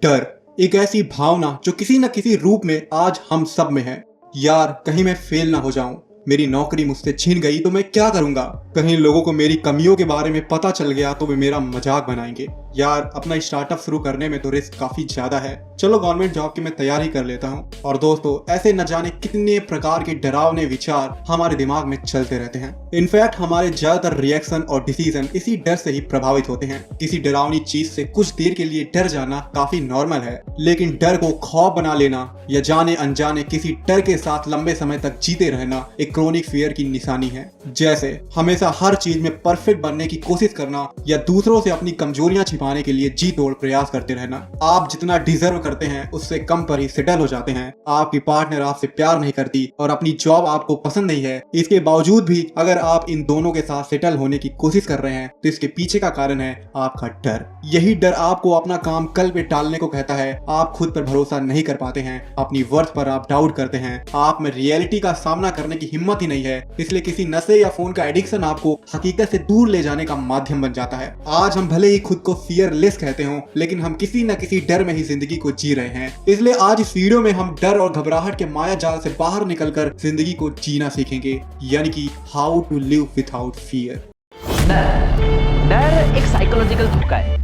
डर एक ऐसी भावना जो किसी न किसी रूप में आज हम सब में है। यार कहीं मैं फेल ना हो जाऊं, मेरी नौकरी मुझसे छीन गई तो मैं क्या करूंगा, कहीं लोगों को मेरी कमियों के बारे में पता चल गया तो वे मेरा मजाक बनाएंगे। यार अपना स्टार्टअप शुरू करने में तो रिस्क काफी ज्यादा है, चलो गवर्नमेंट जॉब की मैं तैयारी कर लेता हूँ। और दोस्तों ऐसे न जाने कितने प्रकार के डरावने विचार हमारे दिमाग में चलते रहते हैं। इनफैक्ट हमारे ज्यादातर रिएक्शन और डिसीजन इसी डर से ही प्रभावित होते हैं। किसी डरावनी चीज से कुछ देर के लिए डर जाना काफी नॉर्मल है, लेकिन डर को खौफ बना लेना या जाने अनजाने किसी डर के साथ लंबे समय तक जीते रहना एक क्रोनिक फियर की निशानी है। जैसे हमेशा हर चीज में परफेक्ट बनने की कोशिश करना या दूसरों से अपनी कमजोरियां छिपाने के लिए जी तोड़ प्रयास करते रहना। आप जितना डिजर्व करते हैं उससे कम पर ही सेटल हो जाते हैं। आपकी पार्टनर आपसे प्यार नहीं करती और अपनी जॉब आपको पसंद नहीं है, इसके बावजूद भी अगर आप इन दोनों के साथ सेटल होने की कोशिश कर रहे हैं तो इसके पीछे का कारण है आपका डर। यही डर आपको अपना काम कल पे टालने को कहता है। आप खुद पर भरोसा नहीं कर पाते हैं, अपनी वर्थ पर आप डाउट करते हैं, आप में रियलिटी का सामना करने की हिम्मत ही नहीं है, इसलिए किसी नशे या फोन का एडिक्शन आपको हकीकत से दूर ले जाने का माध्यम बन जाता है। आज हम भले ही खुद को फियरलेस कहते हो, लेकिन हम किसी न किसी डर में ही जिंदगी को जी रहे हैं। इसलिए आज इस वीडियो में हम डर और घबराहट के माया जाल से बाहर निकलकर जिंदगी को जीना सीखेंगे, यानी कि how to live without fear. डर एक साइकोलॉजिकल धोखा है।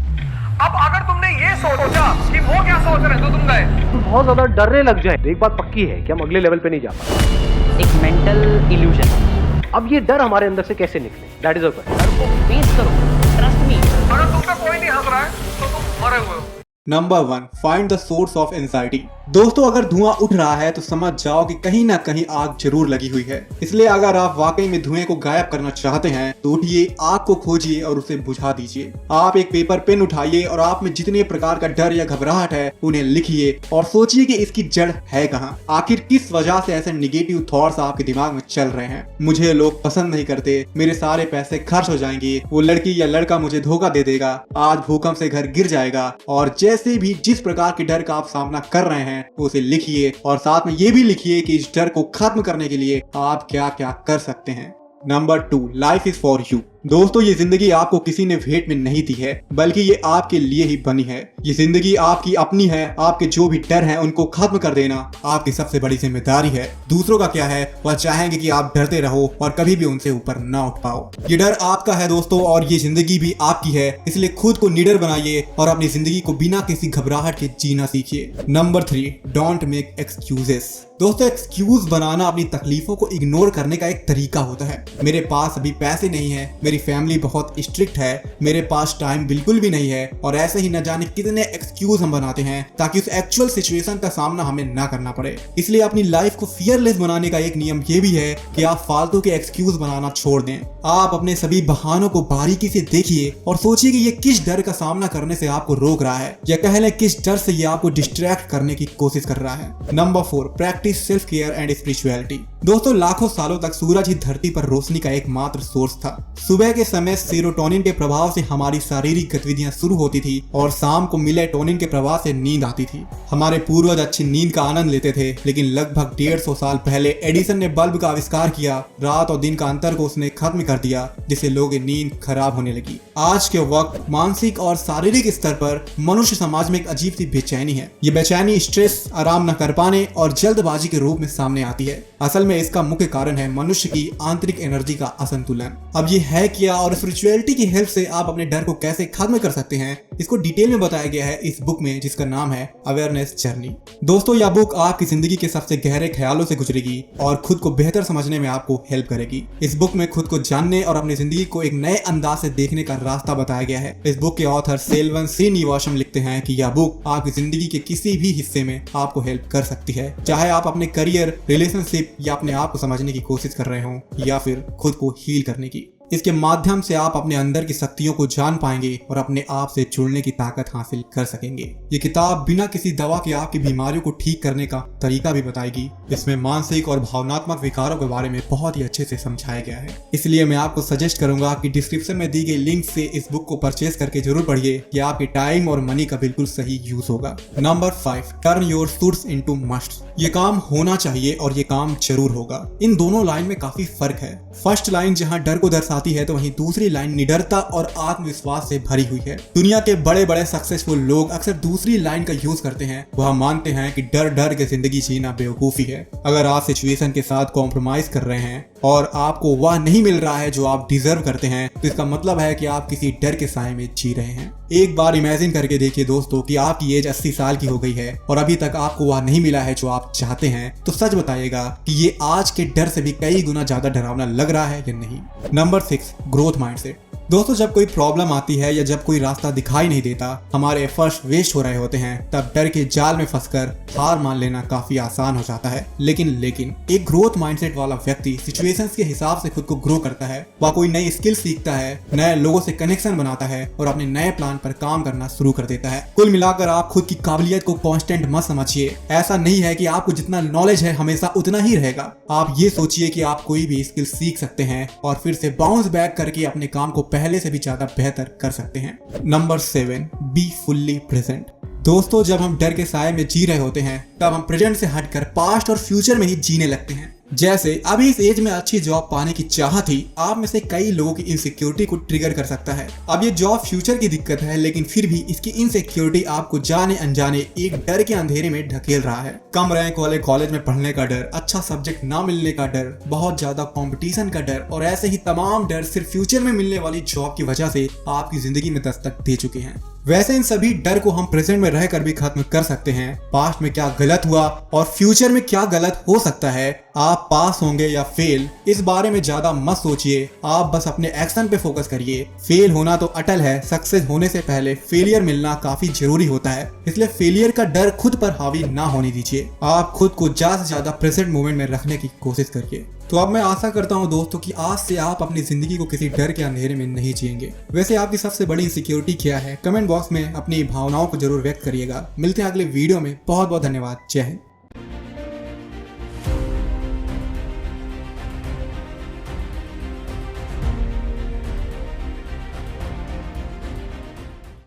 अब अगर तुमने ये सोचा कि वो क्या सोच रहे तो तुम गए, तुम बहुत ज्यादा डरने लग जाए तो एक बात पक्की है कि हम अगले लेवल पे नहीं जा पाते। एक मेंटल इल्यूजन। अब ये डर हमारे अंदर से कैसे निकले, दैट इज अ क्वेश्चन। डर को फेस करो, ट्रस्ट मी। अगर तुम पे कोई नहीं हंस रहा है तो तुम मरे हुए हो। Number 1, find the source of anxiety. दोस्तों अगर धुआं उठ रहा है तो समझ जाओ कि कहीं ना कहीं आग जरूर लगी हुई है। इसलिए अगर आप वाकई में धुएं को गायब करना चाहते हैं तो उठिए, आग को खोजिए और उसे बुझा दीजिए। आप एक पेपर पेन उठाइए और आप में जितने प्रकार का डर या घबराहट है उन्हें लिखिए और सोचिए कि इसकी जड़ है कहाँ। आखिर किस वजह से ऐसे निगेटिव थॉट्स आपके दिमाग में चल रहे हैं। मुझे लोग पसंद नहीं करते, मेरे सारे पैसे खर्च हो जाएंगे, वो लड़की या लड़का मुझे धोखा दे देगा, आज भूकंप से घर गिर जाएगा। और जैसे भी जिस प्रकार के डर का आप सामना कर रहे हैं उसे लिखिए और साथ में ये भी लिखिए कि इस डर को खत्म करने के लिए आप क्या क्या कर सकते हैं। Number 2, life is for you. दोस्तों ये जिंदगी आपको किसी ने भेंट में नहीं दी है, बल्कि ये आपके लिए ही बनी है। ये जिंदगी आपकी अपनी है। आपके जो भी डर हैं उनको खत्म कर देना आपकी सबसे बड़ी जिम्मेदारी है। दूसरों का क्या है, वह चाहेंगे कि आप डरते रहो और कभी भी उनसे ऊपर ना उठ पाओ। ये डर आपका है दोस्तों और ये जिंदगी भी आपकी है, इसलिए खुद को निडर बनाइए और अपनी जिंदगी को बिना किसी घबराहट के जीना सीखिए। Number 3, don't make excuses. दोस्तों एक्सक्यूज बनाना अपनी तकलीफों को इग्नोर करने का एक तरीका होता है। मेरे पास अभी पैसे नहीं है, मेरी फैमिली बहुत स्ट्रिक्ट है, मेरे पास टाइम बिल्कुल भी नहीं है, और ऐसे ही न जाने कितने एक्सक्यूज हम बनाते हैं ताकि उस एक्चुअल सिचुएशन का सामना हमें ना करना पड़े। इसलिए अपनी लाइफ को फियरलेस बनाने का एक नियम ये भी है कि आप फालतू के एक्सक्यूज बनाना छोड़ दें। आप अपने सभी बहानों को बारीकी से देखिए और सोचिए कि ये किस डर का सामना करने से आपको रोक रहा है, या कह लें किस डर से ये आपको डिस्ट्रैक्ट करने की कोशिश कर रहा है। Number 4, practice self care and spirituality. दोस्तों लाखों सालों तक सूरज ही धरती पर रोशनी का एकमात्र सोर्स था। सुबह के समय सेरोटोनिन के प्रभाव से हमारी शारीरिक गतिविधियां शुरू होती थी और शाम को मेलाटोनिन के प्रभाव से नींद आती थी। हमारे पूर्वज अच्छी नींद का आनंद लेते थे, लेकिन लगभग 150 साल पहले एडिसन ने बल्ब का आविष्कार किया। रात और दिन का अंतर को उसने खत्म कर दिया, जिससे लोगों की नींद खराब होने लगी। आज के वक्त मानसिक और शारीरिक स्तर पर मनुष्य समाज में एक अजीब सी बेचैनी है। ये बेचैनी स्ट्रेस, आराम न कर पाने और जल्दबाजी के रूप में सामने आती है। असल में इसका मुख्य कारण है मनुष्य की आंतरिक एनर्जी का असंतुलन। अब ये है क्या और स्पिरिचुअलिटी की हेल्प से आप अपने डर को कैसे खत्म कर सकते हैं, इसको डिटेल में बताया गया है इस बुक में, जिसका नाम है अवेयरनेस जर्नी। दोस्तों यह बुक आपकी जिंदगी के सबसे गहरे ख्यालों से गुजरेगी और खुद को बेहतर समझने में आपको हेल्प करेगी। इस बुक में खुद को जानने और अपनी जिंदगी को एक नए अंदाज से देखने का रास्ता बताया गया है। इस बुक के ऑथर सेल्वन श्रीनिवासम लिखते हैं कि यह बुक आपकी जिंदगी के किसी भी हिस्से में आपको हेल्प कर सकती है, चाहे आप अपने करियर, रिलेशनशिप या अपने आप को समझने की कोशिश कर रहे हो या फिर खुद को हील करने की। इसके माध्यम से आप अपने अंदर की शक्तियों को जान पाएंगे और अपने आप से जुड़ने की ताकत हासिल कर सकेंगे। ये किताब बिना किसी दवा के आपकी बीमारियों को ठीक करने का तरीका भी बताएगी। इसमें मानसिक और भावनात्मक विकारों के बारे में बहुत ही अच्छे से समझाया गया है। इसलिए मैं आपको सजेस्ट करूंगा कि डिस्क्रिप्शन में दी गई लिंक से इस बुक को परचेज करके जरूर पढ़िए, कि आपके टाइम और मनी का बिल्कुल सही यूज होगा। Number 5, turn your shoulds into must. ये काम होना चाहिए और ये काम जरूर होगा। इन दोनों लाइन में काफी फर्क है। फर्स्ट लाइन जहाँ डर को दर्शा आती है तो वहीं दूसरी लाइन निडरता और आत्मविश्वास से भरी हुई है। दुनिया के बड़े बड़े सक्सेसफुल लोग अक्सर दूसरी लाइन का यूज करते हैं। वह मानते हैं कि डर डर के जिंदगी जीना बेवकूफी है। अगर आप सिचुएशन के साथ कॉम्प्रोमाइज कर रहे हैं और आपको वह नहीं मिल रहा है जो आप डिजर्व करते हैं, तो इसका मतलब है कि आप किसी डर के साए में जी रहे हैं। एक बार इमेजिन करके देखिए दोस्तों कि आपकी एज 80 साल की हो गई है और अभी तक आपको वह नहीं मिला है जो आप चाहते हैं, तो सच बताइएगा कि ये आज के डर से भी कई गुना ज्यादा डरावना लग रहा है या नहीं। Number 6, growth mindset. दोस्तों, जब कोई प्रॉब्लम आती है या जब कोई रास्ता दिखाई नहीं देता, हमारे एफर्ट्स वेस्ट हो रहे होते हैं, तब डर के जाल में फंसकर हार मान लेना काफी आसान हो जाता है। लेकिन एक ग्रोथ माइंडसेट वाला व्यक्ति सिचुएशंस के हिसाब से खुद को ग्रो करता है। वह कोई नई स्किल सीखता है, नए लोगों से कनेक्शन बनाता है और अपने नए प्लान पर काम करना शुरू कर देता है। कुल मिलाकर आप खुद की काबिलियत को कांस्टेंट मत समझिए। ऐसा नहीं है कि आपको जितना नॉलेज है हमेशा उतना ही रहेगा। आप ये सोचिए कि आप कोई भी स्किल सीख सकते हैं और फिर से बाउंस बैक करके अपने काम को पहले से भी ज्यादा बेहतर कर सकते हैं। Number 7, be fully present. दोस्तों, जब हम डर के साए में जी रहे होते हैं तब हम प्रेजेंट से हटकर पास्ट और फ्यूचर में ही जीने लगते हैं। जैसे अभी इस एज में अच्छी जॉब पाने की चाह थी, आप में से कई लोगों की इनसिक्योरिटी को ट्रिगर कर सकता है। अब ये जॉब फ्यूचर की दिक्कत है, लेकिन फिर भी इसकी इनसिक्योरिटी आपको जाने अनजाने एक डर के अंधेरे में ढकेल रहा है। कम रैंक वाले कॉलेज में पढ़ने का डर, अच्छा सब्जेक्ट ना मिलने का डर, बहुत ज्यादा कंपटीशन का डर और ऐसे ही तमाम डर सिर्फ फ्यूचर में मिलने वाली जॉब की वजह से आपकी जिंदगी में दस्तक दे चुके हैं। वैसे इन सभी डर को हम प्रेजेंट में रहकर भी खत्म कर सकते हैं। पास्ट में क्या गलत हुआ और फ्यूचर में क्या गलत हो सकता है, आप पास होंगे या फेल, इस बारे में ज्यादा मत सोचिए। आप बस अपने एक्शन पे फोकस करिए। फेल होना तो अटल है, सक्सेस होने से पहले फेलियर मिलना काफी जरूरी होता है। इसलिए फेलियर का डर खुद पर हावी ना होने दीजिए। आप खुद को ज्यादा से ज्यादा प्रेजेंट मोमेंट में रखने की कोशिश करिए। तो अब मैं आशा करता हूं दोस्तों कि आज से आप अपनी जिंदगी को किसी डर के अंधेरे में नहीं जिएंगे। वैसे आपकी सबसे बड़ी इनसिक्योरिटी क्या है? कमेंट बॉक्स में अपनी भावनाओं को जरूर व्यक्त करिएगा। मिलते हैं अगले वीडियो में। बहुत बहुत धन्यवाद। जय हिंद।